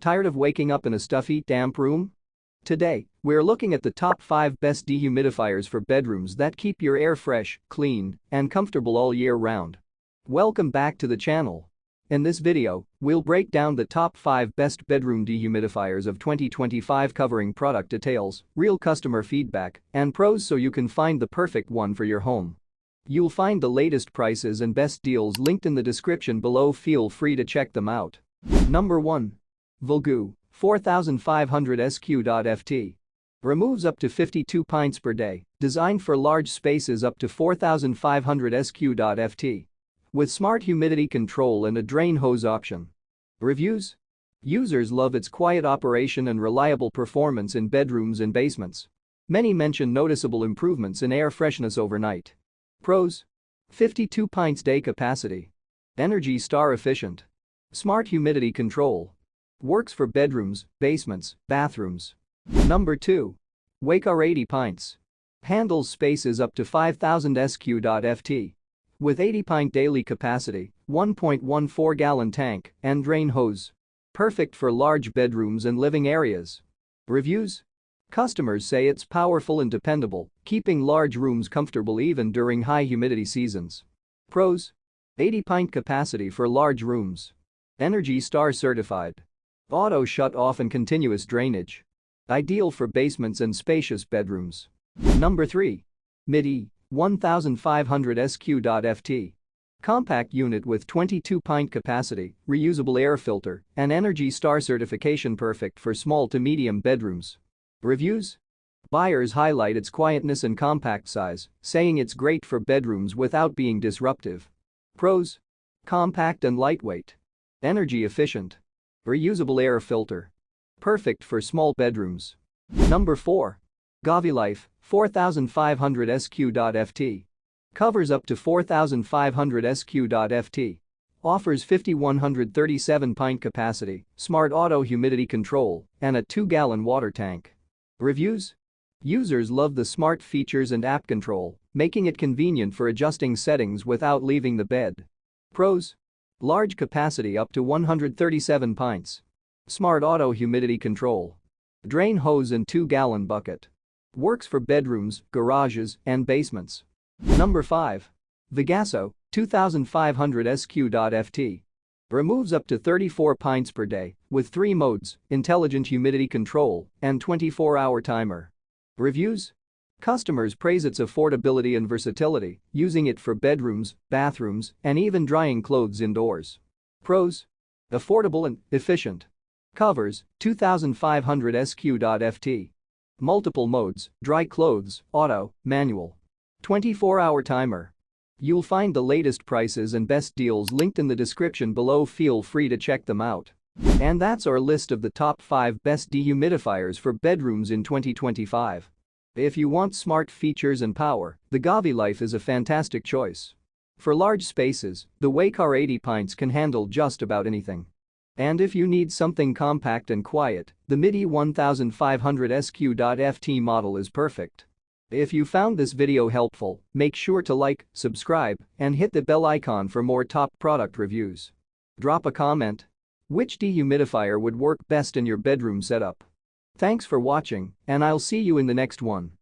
Tired of waking up in a stuffy, damp room? Today, we're looking at the top 5 best dehumidifiers for bedrooms that keep your air fresh, clean, and comfortable all year round. Welcome back to the channel. In this video, we'll break down the top 5 best bedroom dehumidifiers of 2025 covering product details, real customer feedback, and pros so you can find the perfect one for your home. You'll find the latest prices and best deals linked in the description below. Feel free to check them out. Number 1. Vellgoo 4500 Sq.Ft. Removes up to 52 pints per day, designed for large spaces up to 4500 Sq.Ft. With smart humidity control and a drain hose option. Reviews? Users love its quiet operation and reliable performance in bedrooms and basements. Many mention noticeable improvements in air freshness overnight. Pros? 52 pints day capacity. Energy Star efficient. Smart humidity control. Works for bedrooms, basements, bathrooms. Number 2. Waykar 80 pints. Handles spaces up to 5000 Sq.Ft. With 80 pint daily capacity, 1.14 gallon tank, and drain hose. Perfect for large bedrooms and living areas. Reviews? Customers say it's powerful and dependable, keeping large rooms comfortable even during high humidity seasons. Pros? 80 pint capacity for large rooms. Energy Star certified. Auto shut-off and continuous drainage. Ideal for basements and spacious bedrooms. Number 3. Midea 1500 Sq.Ft. Compact unit with 22 pint capacity, reusable air filter, and Energy Star certification, perfect for small to medium bedrooms. Reviews? Buyers highlight its quietness and compact size, saying it's great for bedrooms without being disruptive. Pros? Compact and lightweight. Energy efficient. Reusable air filter. Perfect for small bedrooms. Number 4. GoveeLife 4500 Sq.Ft. Covers up to 4500 Sq.Ft. Offers 5137 pint capacity, smart auto humidity control, and a 2-gallon water tank. Reviews? Users love the smart features and app control, making it convenient for adjusting settings without leaving the bed. Pros? Large capacity up to 137 pints. Smart auto humidity control. Drain hose and 2-gallon bucket. Works for bedrooms, garages, and basements. Number 5. VEAGASO 2500 Sq.Ft. Removes up to 34 pints per day with 3 modes, intelligent humidity control, and 24-hour timer. Reviews? Customers praise its affordability and versatility, using it for bedrooms, bathrooms, and even drying clothes indoors. Pros? Affordable and efficient. Covers 2500 Sq.Ft. Multiple modes, dry clothes, auto, manual. 24-hour timer. You'll find the latest prices and best deals linked in the description below. Feel free to check them out. And that's our list of the top 5 best dehumidifiers for bedrooms in 2025. If you want smart features and power, the GoveeLife is a fantastic choice. For large spaces, the Waykar 80 pints can handle just about anything. And if you need something compact and quiet, the Midea 1500 Sq.Ft model is perfect. If you found this video helpful, make sure to like, subscribe, and hit the bell icon for more top product reviews. Drop a comment. Which dehumidifier would work best in your bedroom setup? Thanks for watching, and I'll see you in the next one.